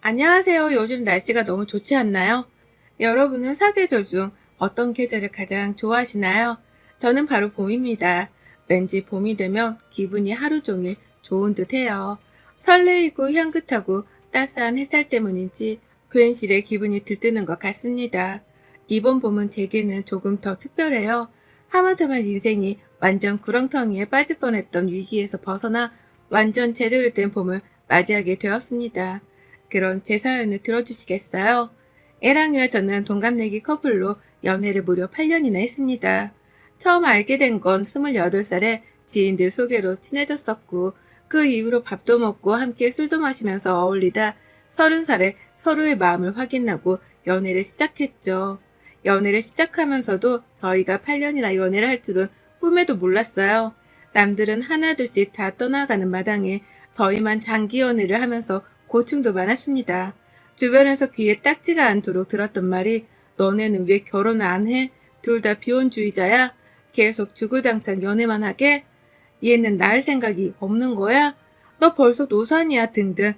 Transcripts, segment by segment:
안녕하세요. 요즘 날씨가 너무 좋지 않나요? 여러분은 사계절 중 어떤 계절을 가장 좋아하시나요? 저는 바로 봄입니다. 왠지 봄이 되면 기분이 하루 종일 좋은 듯 해요. 설레이고 향긋하고 따스한 햇살 때문인지 괜시레 기분이 들뜨는 것 같습니다. 이번 봄은 제게는 조금 더 특별해요. 하마터면 인생이 완전 구렁텅이에 빠질 뻔했던 위기에서 벗어나 완전 제대로 된 봄을 맞이하게 되었습니다. 그런 제 사연을 들어주시겠어요? 애랑이와 저는 동갑내기 커플로 연애를 무려 8년이나 했습니다. 처음 알게 된 건 28살에 지인들 소개로 친해졌었고, 그 이후로 밥도 먹고 함께 술도 마시면서 어울리다 30살에 서로의 마음을 확인하고 연애를 시작했죠. 연애를 시작하면서도 저희가 8년이나 연애를 할 줄은 꿈에도 몰랐어요. 남들은 하나둘씩 다 떠나가는 마당에 저희만 장기 연애를 하면서 고충도 많았습니다. 주변에서 귀에 딱지가 않도록 들었던 말이 너네는 왜 결혼을 안 해? 둘 다 비혼주의자야? 계속 주구장창 연애만 하게? 얘는 날 생각이 없는 거야? 너 벌써 노산이야 등등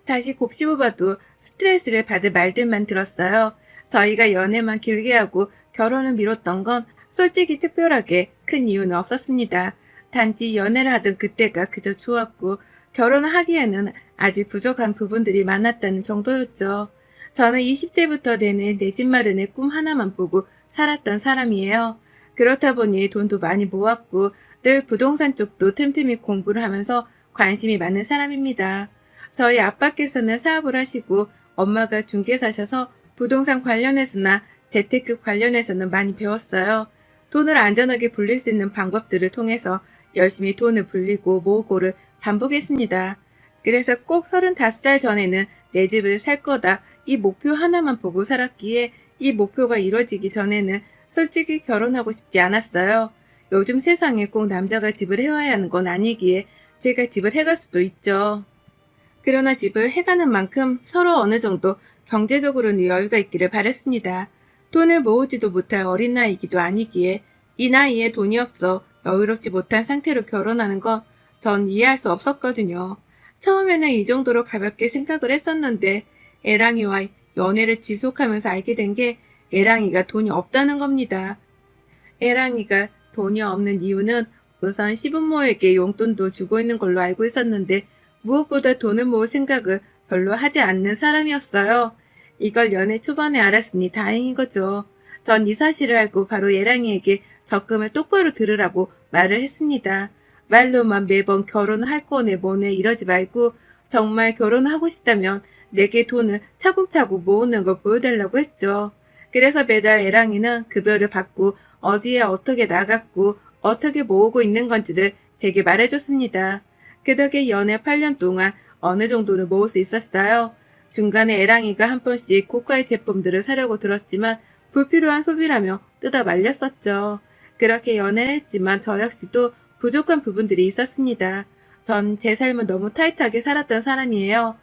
다시 곱씹어봐도 스트레스를 받을 말들만 들었어요. 저희가 연애만 길게 하고 결혼을 미뤘던 건 솔직히 특별하게 큰 이유는 없었습니다. 단지 연애를 하던 그때가 그저 좋았고 결혼을 하기에는 아직 부족한 부분들이 많았다는 정도였죠. 저는 20대부터 내내 내 집 마련의 꿈 하나만 보고 살았던 사람이에요. 그렇다 보니 돈도 많이 모았고 늘 부동산 쪽도 틈틈이 공부를 하면서 관심이 많은 사람입니다. 저희 아빠께서는 사업을 하시고 엄마가 중개사셔서 부동산 관련해서나 재테크 관련해서는 많이 배웠어요. 돈을 안전하게 불릴 수 있는 방법들을 통해서 열심히 돈을 불리고 모으고를 반복했습니다. 그래서 꼭 35살 전에는 내 집을 살 거다 이 목표 하나만 보고 살았기에 이 목표가 이루어지기 전에는 솔직히 결혼하고 싶지 않았어요. 요즘 세상에 꼭 남자가 집을 해와야 하는 건 아니기에 제가 집을 해갈 수도 있죠. 그러나 집을 해가는 만큼 서로 어느 정도 경제적으로는 여유가 있기를 바랬습니다. 돈을 모으지도 못할 어린 나이이기도 아니기에 이 나이에 돈이 없어 여유롭지 못한 상태로 결혼하는 건 전 이해할 수 없었거든요. 처음에는 이 정도로 가볍게 생각을 했었는데 애랑이와 연애를 지속하면서 알게 된 게 애랑이가 돈이 없다는 겁니다. 애랑이가 돈이 없는 이유는 우선 시부모에게 용돈도 주고 있는 걸로 알고 있었는데 무엇보다 돈을 모을 생각을 별로 하지 않는 사람이었어요. 이걸 연애 초반에 알았으니 다행인 거죠. 전 이 사실을 알고 바로 애랑이에게 적금을 똑바로 들으라고 말을 했습니다. 말로만 매번 결혼할 거네 뭐네 이러지 말고 정말 결혼하고 싶다면 내게 돈을 차곡차곡 모으는 걸 보여달라고 했죠. 그래서 매달 애랑이는 급여를 받고 어디에 어떻게 나갔고 어떻게 모으고 있는 건지를 제게 말해줬습니다. 그 덕에 연애 8년 동안 어느 정도는 모을 수 있었어요. 중간에 애랑이가 한 번씩 고가의 제품들을 사려고 들었지만 불필요한 소비라며 뜯어 말렸었죠. 그렇게 연애를 했지만 저 역시도 부족한 부분들이 있었습니다. 전 제 삶을 너무 타이트하게 살았던 사람이에요.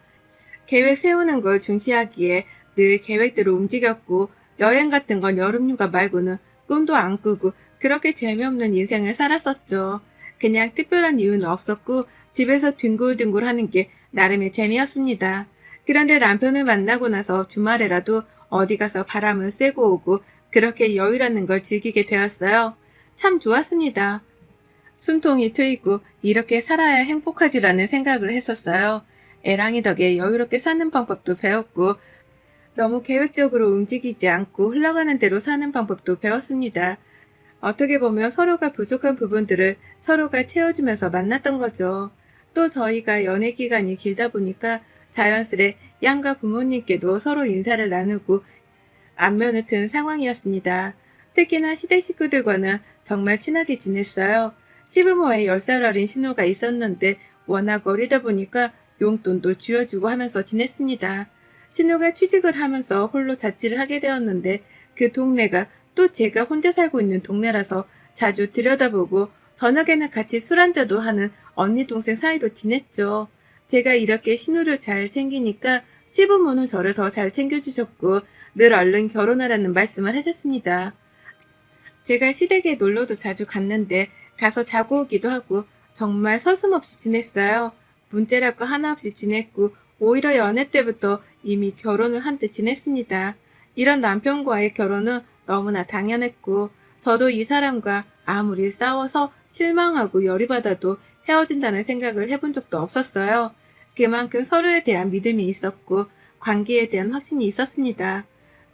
계획 세우는 걸 중시하기에 늘 계획대로 움직였고 여행 같은 건 여름휴가 말고는 꿈도 안 꾸고 그렇게 재미없는 인생을 살았었죠. 그냥 특별한 이유는 없었고 집에서 뒹굴뒹굴 하는 게 나름의 재미였습니다. 그런데 남편을 만나고 나서 주말에라도 어디 가서 바람을 쐬고 오고 그렇게 여유라는 걸 즐기게 되었어요. 참 좋았습니다. 숨통이 트이고 이렇게 살아야 행복하지라는 생각을 했었어요. 애랑이 덕에 여유롭게 사는 방법도 배웠고 너무 계획적으로 움직이지 않고 흘러가는 대로 사는 방법도 배웠습니다. 어떻게 보면 서로가 부족한 부분들을 서로가 채워주면서 만났던 거죠. 또 저희가 연애 기간이 길다 보니까 자연스레 양가 부모님께도 서로 인사를 나누고 안면을 튼 상황이었습니다. 특히나 시댁 식구들과는 정말 친하게 지냈어요. 시부모의 10살 어린 신우가 있었는데 워낙 어리다 보니까 용돈도 쥐어주고 하면서 지냈습니다. 신우가 취직을 하면서 홀로 자취를 하게 되었는데 그 동네가 또 제가 혼자 살고 있는 동네라서 자주 들여다보고 저녁에는 같이 술 한잔도 하는 언니 동생 사이로 지냈죠. 제가 이렇게 신우를 잘 챙기니까 시부모는 저를 더 잘 챙겨주셨고 늘 얼른 결혼하라는 말씀을 하셨습니다. 제가 시댁에 놀러도 자주 갔는데 가서 자고 오기도 하고 정말 서슴없이 지냈어요. 문제랄 거 하나 없이 지냈고 오히려 연애 때부터 이미 결혼을 한 듯 지냈습니다. 이런 남편과의 결혼은 너무나 당연했고, 저도 이 사람과 아무리 싸워서 실망하고 열이 받아도 헤어진다는 생각을 해본 적도 없었어요. 그만큼 서로에 대한 믿음이 있었고, 관계에 대한 확신이 있었습니다.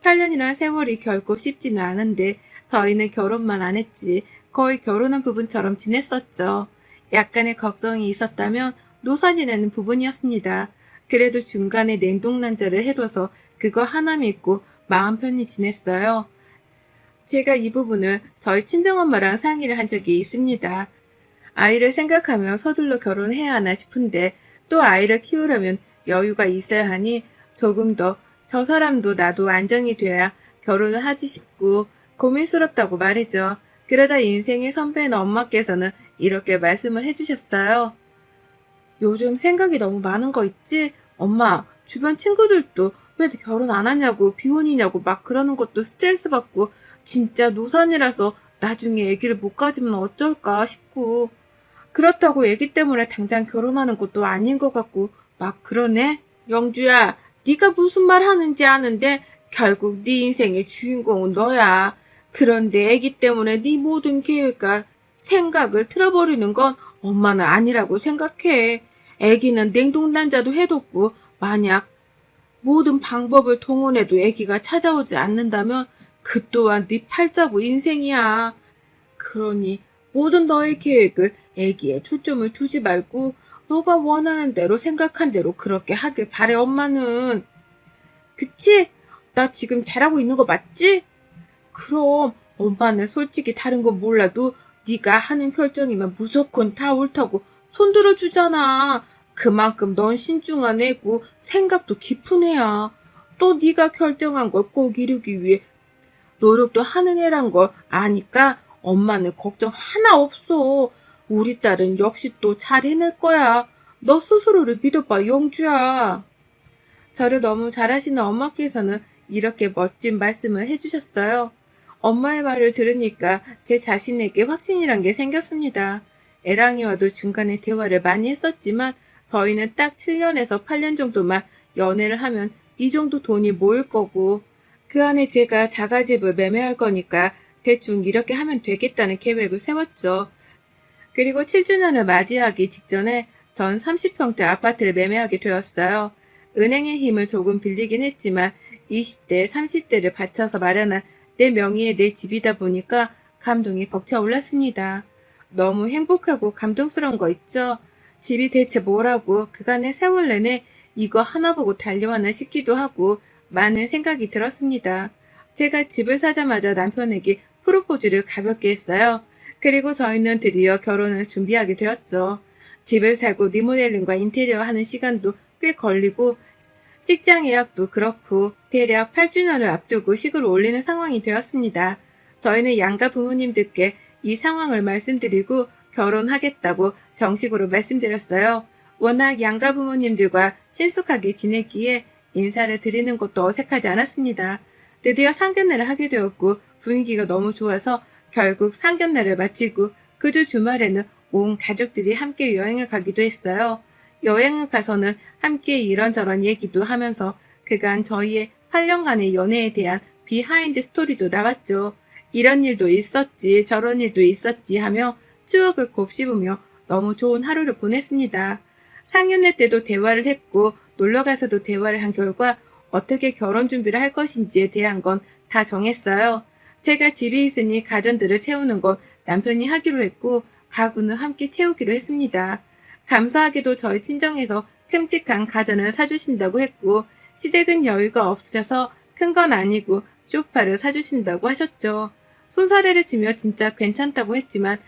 8년이란 세월이 결코 쉽지는 않은데, 저희는 결혼만 안 했지, 거의 결혼한 부부처럼 지냈었죠. 약간의 걱정이 있었다면 노산이라는 부분이었습니다. 그래도 중간에 냉동난자를 해둬서 그거 하나 믿고 마음 편히 지냈어요. 제가 이 부분을 저희 친정엄마랑 상의를 한 적이 있습니다. 아이를 생각하며 서둘러 결혼해야 하나 싶은데 또 아이를 키우려면 여유가 있어야 하니 조금 더 저 사람도 나도 안정이 돼야 결혼을 하지 싶고 고민스럽다고 말이죠. 그러자 인생의 선배인 엄마께서는 이렇게 말씀을 해주셨어요. 요즘 생각이 너무 많은 거 있지? 엄마, 주변 친구들도 왜 결혼 안 하냐고, 비혼이냐고 막 그러는 것도 스트레스 받고, 진짜 노산이라서 나중에 아기를 못 가지면 어쩔까 싶고, 그렇다고 아기 때문에 당장 결혼하는 것도 아닌 것 같고, 막 그러네? 영주야, 네가 무슨 말 하는지 아는데, 결국 네 인생의 주인공은 너야. 그런데 아기 때문에 네 모든 계획과 생각을 틀어버리는 건 엄마는 아니라고 생각해. 아기는 냉동난자도 해뒀고 만약 모든 방법을 동원해도 아기가 찾아오지 않는다면 그 또한 네 팔자고 인생이야. 그러니 모든 너의 계획을 아기에 초점을 두지 말고 너가 원하는 대로 생각한 대로 그렇게 하길 바래 엄마는. 그치? 나 지금 잘하고 있는 거 맞지? 그럼 엄마는 솔직히 다른 건 몰라도 네가 하는 결정이면 무조건 다 옳다고 손들어 주잖아. 그만큼 넌 신중한 애고 생각도 깊은 애야. 또 네가 결정한 걸 꼭 이루기 위해 노력도 하는 애란 걸 아니까 엄마는 걱정 하나 없어. 우리 딸은 역시 또 잘 해낼 거야. 너 스스로를 믿어봐, 영주야. 저를 너무 잘하시는 엄마께서는 이렇게 멋진 말씀을 해주셨어요. 엄마의 말을 들으니까 제 자신에게 확신이란 게 생겼습니다. 애랑이와도 중간에 대화를 많이 했었지만 저희는 딱 7년에서 8년 정도만 연애를 하면 이 정도 돈이 모일 거고 그 안에 제가 자가집을 매매할 거니까 대충 이렇게 하면 되겠다는 계획을 세웠죠. 그리고 7주년을 맞이하기 직전에 전 30평대 아파트를 매매하게 되었어요. 은행의 힘을 조금 빌리긴 했지만 20대, 30대를 바쳐서 마련한 내 명의의 내 집이다 보니까 감동이 벅차올랐습니다. 너무 행복하고 감동스러운 거 있죠? 집이 대체 뭐라고 그간의 세월 내내 이거 하나 보고 달려왔나 싶기도 하고 많은 생각이 들었습니다. 제가 집을 사자마자 남편에게 프로포즈를 가볍게 했어요. 그리고 저희는 드디어 결혼을 준비하게 되었죠. 집을 사고 리모델링과 인테리어 하는 시간도 꽤 걸리고 직장 예약도 그렇고 대략 8주년을 앞두고 식을 올리는 상황이 되었습니다. 저희는 양가 부모님들께 이 상황을 말씀드리고 결혼하겠다고 정식으로 말씀드렸어요. 워낙 양가 부모님들과 친숙하게 지냈기에 인사를 드리는 것도 어색하지 않았습니다. 드디어 상견례를 하게 되었고 분위기가 너무 좋아서 결국 상견례를 마치고 그 주 주말에는 온 가족들이 함께 여행을 가기도 했어요. 여행을 가서는 함께 이런저런 얘기도 하면서 그간 저희의 8년간의 연애에 대한 비하인드 스토리도 나왔죠. 이런 일도 있었지 저런 일도 있었지 하며 추억을 곱씹으며 너무 좋은 하루를 보냈습니다. 상견례 때도 대화를 했고 놀러가서도 대화를 한 결과 어떻게 결혼 준비를 할 것인지에 대한 건 다 정했어요. 제가 집이 있으니 가전들을 채우는 건 남편이 하기로 했고 가구는 함께 채우기로 했습니다. 감사하게도 저희 친정에서 큼직한 가전을 사주신다고 했고 시댁은 여유가 없으셔서 큰 건 아니고 소파를 사주신다고 하셨죠. 손사래를 치며 진짜 괜찮다고 했지만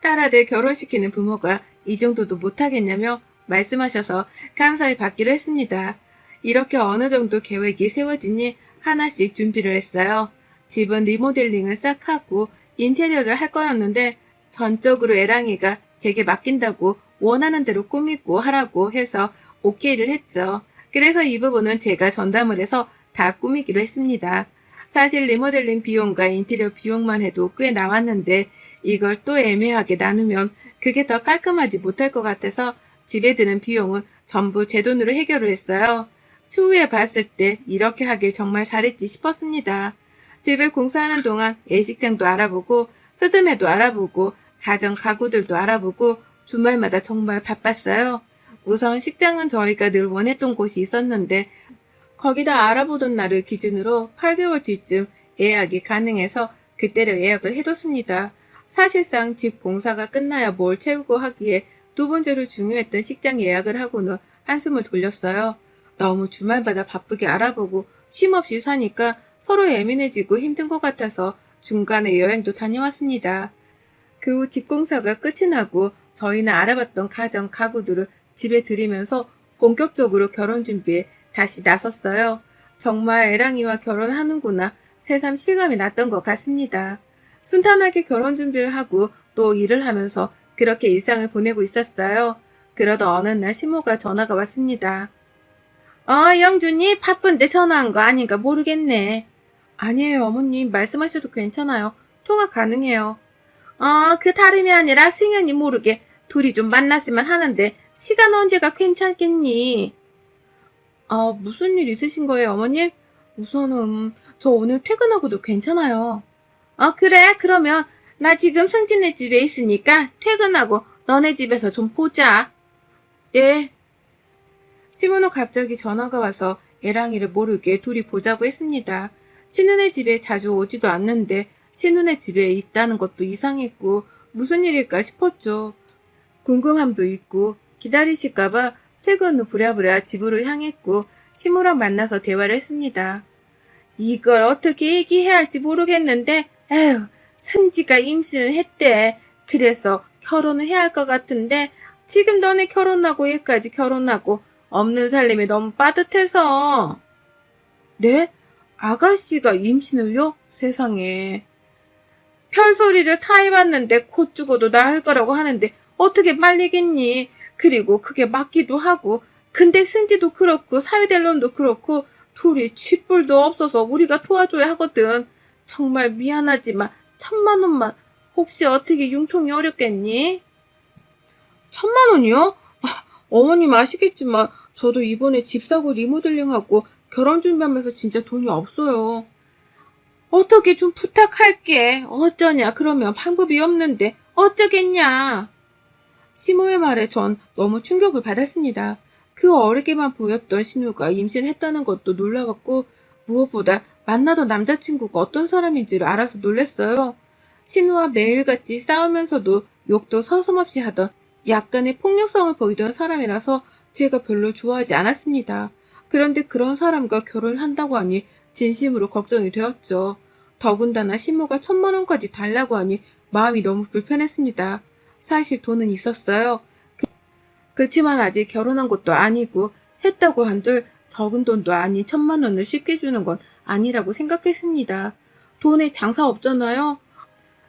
딸아들 결혼시키는 부모가 이 정도도 못하겠냐며 말씀하셔서 감사히 받기로 했습니다. 이렇게 어느 정도 계획이 세워지니 하나씩 준비를 했어요. 집은 리모델링을 싹 하고 인테리어를 할 거였는데 전적으로 애랑이가 제게 맡긴다고 원하는 대로 꾸미고 하라고 해서 오케이를 했죠. 그래서 이 부분은 제가 전담을 해서 다 꾸미기로 했습니다. 사실 리모델링 비용과 인테리어 비용만 해도 꽤 나왔는데 이걸 또 애매하게 나누면 그게 더 깔끔하지 못할 것 같아서 집에 드는 비용은 전부 제 돈으로 해결을 했어요. 추후에 봤을 때 이렇게 하길 정말 잘했지 싶었습니다. 집을 공사하는 동안 예식장도 알아보고 서점에도 알아보고 가정 가구들도 알아보고 주말마다 정말 바빴어요. 우선 식장은 저희가 늘 원했던 곳이 있었는데 거기다 알아보던 날을 기준으로 8개월 뒤쯤 예약이 가능해서 그때를 예약을 해뒀습니다. 사실상 집 공사가 끝나야 뭘 채우고 하기에 두 번째로 중요했던 식장 예약을 하고는 한숨을 돌렸어요. 너무 주말마다 바쁘게 알아보고 쉼없이 사니까 서로 예민해지고 힘든 것 같아서 중간에 여행도 다녀왔습니다. 그 후 집 공사가 끝이 나고 저희는 알아봤던 가정 가구들을 집에 들이면서 본격적으로 결혼 준비에 다시 나섰어요. 정말 애랑이와 결혼하는구나 새삼 실감이 났던 것 같습니다. 순탄하게 결혼 준비를 하고 또 일을 하면서 그렇게 일상을 보내고 있었어요. 그러다 어느 날 시모가 전화가 왔습니다. 영준이 바쁜데 전화한 거 아닌가 모르겠네. 아니에요, 어머님. 말씀하셔도 괜찮아요. 통화 가능해요. 그 다름이 아니라 승현이 모르게 둘이 좀 만났으면 하는데 시간 언제가 괜찮겠니? 무슨 일 있으신 거예요, 어머님? 우선은 저 오늘 퇴근하고도 괜찮아요. 그래? 그러면 나 지금 승진네 집에 있으니까 퇴근하고 너네 집에서 좀 보자. 네. 시모는 갑자기 전화가 와서 애랑이를 모르게 둘이 보자고 했습니다. 신우네 집에 자주 오지도 않는데 신우네 집에 있다는 것도 이상했고 무슨 일일까 싶었죠. 궁금함도 있고 기다리실까봐 퇴근 후 부랴부랴 집으로 향했고 시모랑 만나서 대화를 했습니다. 이걸 어떻게 얘기해야 할지 모르겠는데 에휴, 승지가 임신을 했대. 그래서 결혼을 해야 할 것 같은데 지금 너네 결혼하고 얘까지 결혼하고 없는 살림이 너무 빠듯해서. 네? 아가씨가 임신을요? 세상에. 별소리를 다 해봤는데 곧 죽어도 나을 거라고 하는데 어떻게 말리겠니? 그리고 그게 맞기도 하고 근데 승지도 그렇고 사위될 놈도 그렇고 둘이 쥐뿔도 없어서 우리가 도와줘야 하거든. 정말 미안하지만 1,000만 원만 혹시 어떻게 융통이 어렵겠니? 1,000만 원이요? 어머님 아시겠지만 저도 이번에 집 사고 리모델링하고 결혼 준비하면서 진짜 돈이 없어요. 어떻게 좀 부탁할게. 어쩌냐. 그러면 방법이 없는데 어쩌겠냐. 시모의 말에 전 너무 충격을 받았습니다. 그 어리게만 보였던 신우가 임신했다는 것도 놀라웠고 무엇보다 만나던 남자친구가 어떤 사람인지를 알아서 놀랐어요. 신우와 매일같이 싸우면서도 욕도 서슴없이 하던 약간의 폭력성을 보이던 사람이라서 제가 별로 좋아하지 않았습니다. 그런데 그런 사람과 결혼한다고 하니 진심으로 걱정이 되었죠. 더군다나 신모가 1,000만 원까지 달라고 하니 마음이 너무 불편했습니다. 사실 돈은 있었어요. 그치만 아직 결혼한 것도 아니고 했다고 한들 적은 돈도 아닌 1,000만 원을 쉽게 주는 건 아니라고 생각했습니다. 돈에 장사 없잖아요.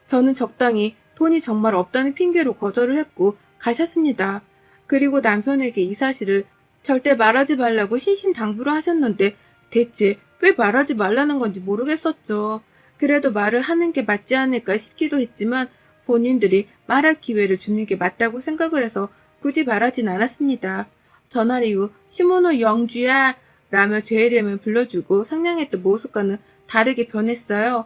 저는 적당히 돈이 정말 없다는 핑계로 거절을 했고 가셨습니다. 그리고 남편에게 이 사실을 절대 말하지 말라고 신신당부를 하셨는데 대체 왜 말하지 말라는 건지 모르겠었죠. 그래도 말을 하는 게 맞지 않을까 싶기도 했지만 본인들이 말할 기회를 주는 게 맞다고 생각을 해서 굳이 말하진 않았습니다. 전화 이후 시모노 영주야 라며 제 이름을 불러주고 상냥했던 모습과는 다르게 변했어요.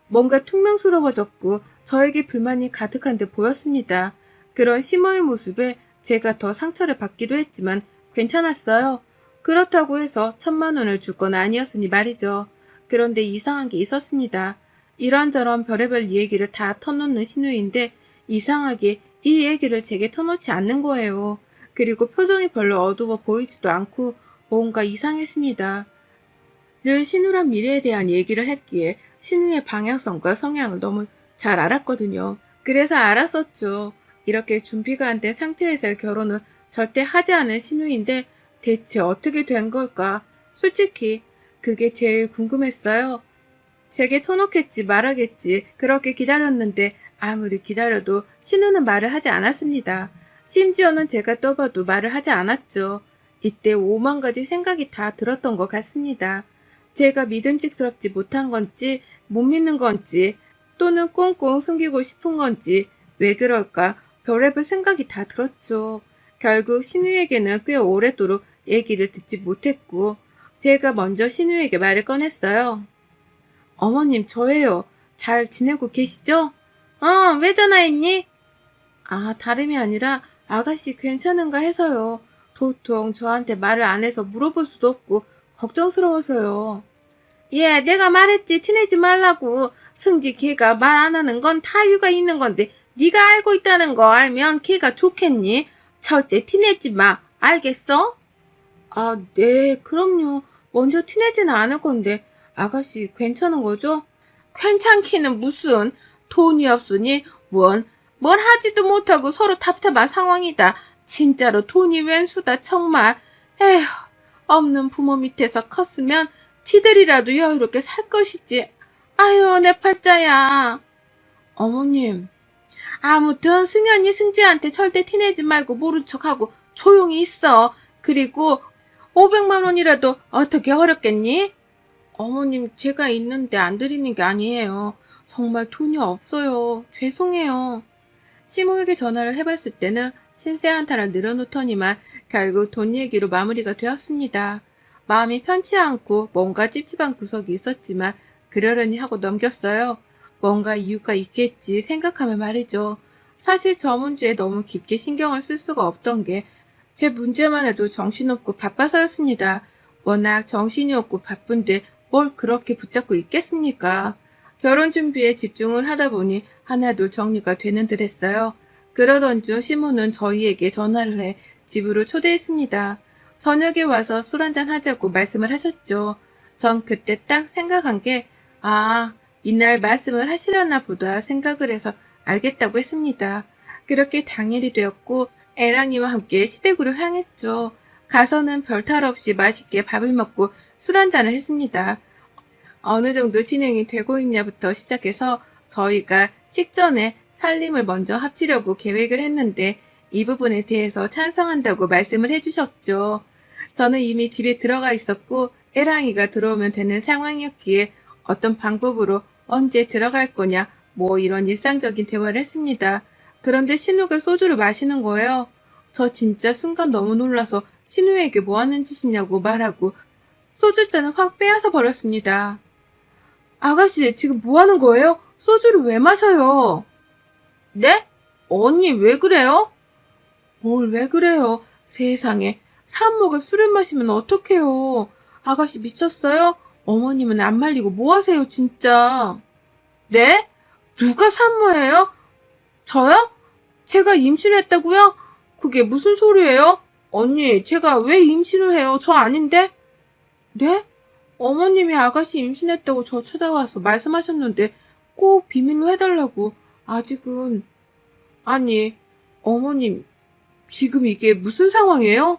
뭔가 퉁명스러워졌고 저에게 불만이 가득한 듯 보였습니다. 그런 시모의 모습에 제가 더 상처를 받기도 했지만 괜찮았어요. 그렇다고 해서 1,000만 원을 줄 건 아니었으니 말이죠. 그런데 이상한 게 있었습니다. 이런저런 별의별 얘기를 다 터놓는 신우인데 이상하게 이 얘기를 제게 터놓지 않는 거예요. 그리고 표정이 별로 어두워 보이지도 않고 뭔가 이상했습니다. 늘 신우랑 미래에 대한 얘기를 했기에 신우의 방향성과 성향을 너무 잘 알았거든요. 그래서 알았었죠. 이렇게 준비가 안 된 상태에서의 결혼은 절대 하지 않을 신우인데 대체 어떻게 된 걸까? 솔직히 그게 제일 궁금했어요. 제게 터놓겠지 말하겠지 그렇게 기다렸는데 아무리 기다려도 신우는 말을 하지 않았습니다. 심지어는 제가 떠봐도 말을 하지 않았죠. 이때 5만 가지 생각이 다 들었던 것 같습니다. 제가 믿음직스럽지 못한 건지 못 믿는 건지 또는 꽁꽁 숨기고 싶은 건지 왜 그럴까 별의별 생각이 다 들었죠. 결국 신우에게는 꽤 오래도록 얘기를 듣지 못했고 제가 먼저 신우에게 말을 꺼냈어요. 어머님, 저예요. 잘 지내고 계시죠? 왜 전화했니? 다름이 아니라 아가씨 괜찮은가 해서요. 도통 저한테 말을 안 해서 물어볼 수도 없고 걱정스러워서요. 예, 내가 말했지. 티내지 말라고. 승지 걔가 말 안 하는 건 다 이유가 있는 건데 네가 알고 있다는 거 알면 걔가 좋겠니? 절대 티내지 마. 알겠어? 네, 그럼요. 먼저 티내지는 않을 건데 아가씨 괜찮은 거죠? 괜찮기는 무슨. 돈이 없으니 뭘 하지도 못하고 서로 답답한 상황이다. 진짜로 돈이 웬수다 정말. 에휴, 없는 부모 밑에서 컸으면 지들이라도 여유롭게 살 것이지. 아유, 내 팔자야. 어머님, 아무튼 승현이 승지한테 절대 티내지 말고 모른 척하고 조용히 있어. 그리고 500만 원이라도 어떻게 어렵겠니? 어머님, 제가 있는데 안 드리는 게 아니에요. 정말 돈이 없어요. 죄송해요. 시모에게 전화를 해봤을 때는 신세 한타를 늘어놓더니만 결국 돈 얘기로 마무리가 되었습니다. 마음이 편치 않고 뭔가 찝찝한 구석이 있었지만 그러려니 하고 넘겼어요. 뭔가 이유가 있겠지 생각하면 말이죠. 사실 저 문제에 너무 깊게 신경을 쓸 수가 없던 게 제 문제만 해도 정신없고 바빠서였습니다. 워낙 정신이 없고 바쁜데 뭘 그렇게 붙잡고 있겠습니까? 결혼 준비에 집중을 하다 보니 하나둘 정리가 되는 듯 했어요. 그러던 중 시모는 저희에게 전화를 해 집으로 초대했습니다. 저녁에 와서 술 한잔 하자고 말씀을 하셨죠. 전 그때 딱 생각한 게 이날 말씀을 하시려나 보다 생각을 해서 알겠다고 했습니다. 그렇게 당일이 되었고 애랑이와 함께 시댁으로 향했죠. 가서는 별탈 없이 맛있게 밥을 먹고 술 한잔을 했습니다. 어느 정도 진행이 되고 있냐부터 시작해서 저희가 식전에 살림을 먼저 합치려고 계획을 했는데 이 부분에 대해서 찬성한다고 말씀을 해주셨죠. 저는 이미 집에 들어가 있었고 애랑이가 들어오면 되는 상황이었기에 어떤 방법으로 언제 들어갈 거냐 이런 일상적인 대화를 했습니다. 그런데 신우가 소주를 마시는 거예요. 저 진짜 순간 너무 놀라서 신우에게 뭐 하는 짓이냐고 말하고 소주잔을 확 빼앗아 버렸습니다. 아가씨, 지금 뭐 하는 거예요? 소주를 왜 마셔요? 네? 언니, 왜 그래요? 뭘 왜 그래요? 세상에, 산모가 술을 마시면 어떡해요? 아가씨 미쳤어요? 어머님은 안 말리고 뭐 하세요, 진짜? 네? 누가 산모예요? 저요? 제가 임신했다고요? 그게 무슨 소리예요? 언니, 제가 왜 임신을 해요? 저 아닌데? 네? 어머님이 아가씨 임신했다고 저 찾아와서 말씀하셨는데 꼭 비밀로 해달라고. 아직은. 아니, 어머님, 지금 이게 무슨 상황이에요?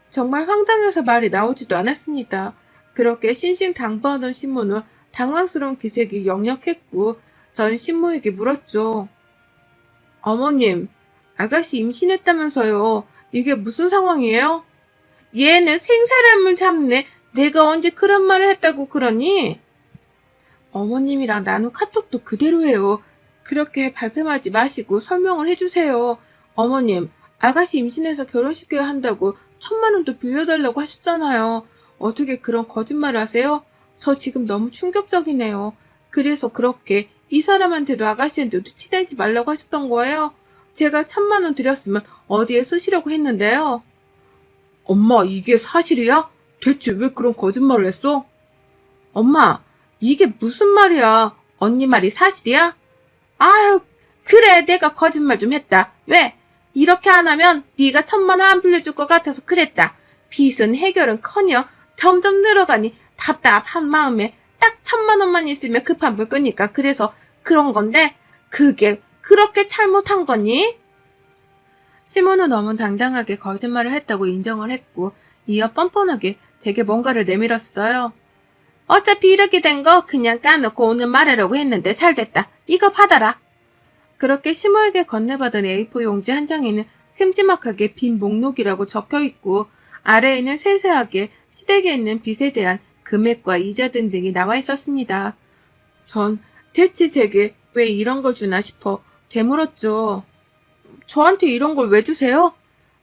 정말 황당해서 말이 나오지도 않았습니다. 그렇게 신신당부하던 신모는 당황스러운 기색이 역력했고 전 신모에게 물었죠. 어머님, 아가씨 임신했다면서요. 이게 무슨 상황이에요? 얘는 생사람을 잡네. 내가 언제 그런 말을 했다고 그러니? 어머님이랑 나눈 카톡도 그대로예요. 그렇게 발뺌하지 마시고 설명을 해주세요. 어머님, 아가씨 임신해서 결혼시켜야 한다고 1,000만 원도 빌려달라고 하셨잖아요. 어떻게 그런 거짓말을 하세요? 저 지금 너무 충격적이네요. 그래서 그렇게 이 사람한테도 아가씨한테도 티내지 말라고 하셨던 거예요? 제가 1,000만 원 드렸으면 어디에 쓰시려고 했는데요. 엄마, 이게 사실이야? 대체 왜 그런 거짓말을 했어? 엄마, 이게 무슨 말이야? 언니 말이 사실이야? 아유, 그래, 내가 거짓말 좀 했다. 왜? 이렇게 안 하면 네가 1,000만 원 안 빌려줄 것 같아서 그랬다. 빚은 해결은커녕 점점 늘어가니 답답한 마음에 딱 1,000만 원만 있으면 급한 불 끄니까 그래서 그런 건데 그게 그렇게 잘못한 거니? 시몬은 너무 당당하게 거짓말을 했다고 인정을 했고 이어 뻔뻔하게 제게 뭔가를 내밀었어요. 어차피 이렇게 된 거 그냥 까놓고 오늘 말하려고 했는데 잘됐다. 이거 받아라. 그렇게 시모에게 건네받은 A4 용지 한 장에는 큼지막하게 빈 목록이라고 적혀있고 아래에는 세세하게 시댁에 있는 빚에 대한 금액과 이자 등등이 나와 있었습니다. 전 대체 제게 왜 이런 걸 주나 싶어 되물었죠. 저한테 이런 걸 왜 주세요?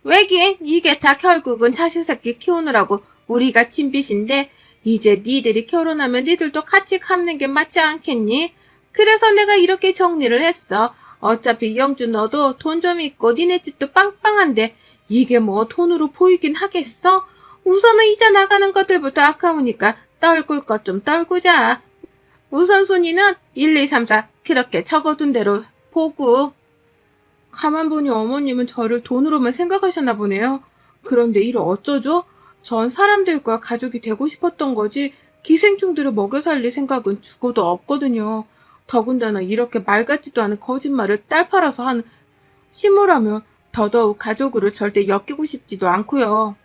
왜긴 이게 다 결국은 자식새끼 키우느라고 우리가 진 빚인데 이제 니들이 결혼하면 니들도 같이 갚는 게 맞지 않겠니? 그래서 내가 이렇게 정리를 했어. 어차피 영주 너도 돈 좀 있고 니네 집도 빵빵한데 이게 뭐 돈으로 보이긴 하겠어? 우선은 이자 나가는 것들부터 아까우니까 떨굴 것 좀 떨구자. 우선순위는 1, 2, 3, 4 그렇게 적어둔 대로 보고. 가만 보니 어머님은 저를 돈으로만 생각하셨나 보네요. 그런데 이를 어쩌죠? 전 사람들과 가족이 되고 싶었던 거지 기생충들을 먹여 살릴 생각은 죽어도 없거든요. 더군다나 이렇게 말 같지도 않은 거짓말을 딸 팔아서 한 심으라면 더더욱 가족으로 절대 엮이고 싶지도 않고요.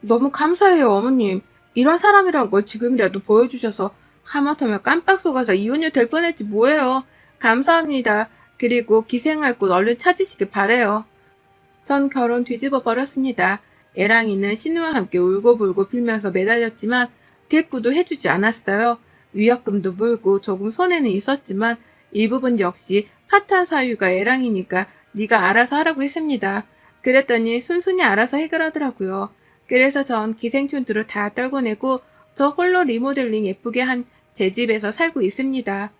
너무 감사해요, 어머님. 이런 사람이란 걸 지금이라도 보여주셔서 하마터면 깜빡 속아서 이혼녀 될 뻔했지 뭐예요. 감사합니다. 그리고 기생할 곳 얼른 찾으시길 바래요. 전 결혼 뒤집어 버렸습니다. 애랑이는 신우와 함께 울고불고 빌면서 매달렸지만 대꾸도 해주지 않았어요. 위약금도 물고 조금 손해는 있었지만 일부분 역시 파탄 사유가 애랑이니까 네가 알아서 하라고 했습니다. 그랬더니 순순히 알아서 해결하더라고요. 그래서 전 기생충들을 다 떨궈내고 저 홀로 리모델링 예쁘게 한 제 집에서 살고 있습니다.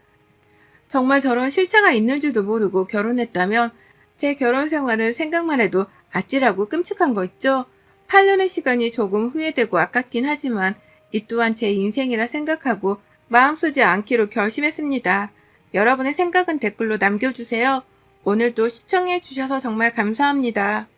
정말 저런 실체가 있는 줄도 모르고 결혼했다면 제 결혼 생활은 생각만 해도 아찔하고 끔찍한 거 있죠? 8년의 시간이 조금 후회되고 아깝긴 하지만 이 또한 제 인생이라 생각하고 마음 쓰지 않기로 결심했습니다. 여러분의 생각은 댓글로 남겨주세요. 오늘도 시청해주셔서 정말 감사합니다.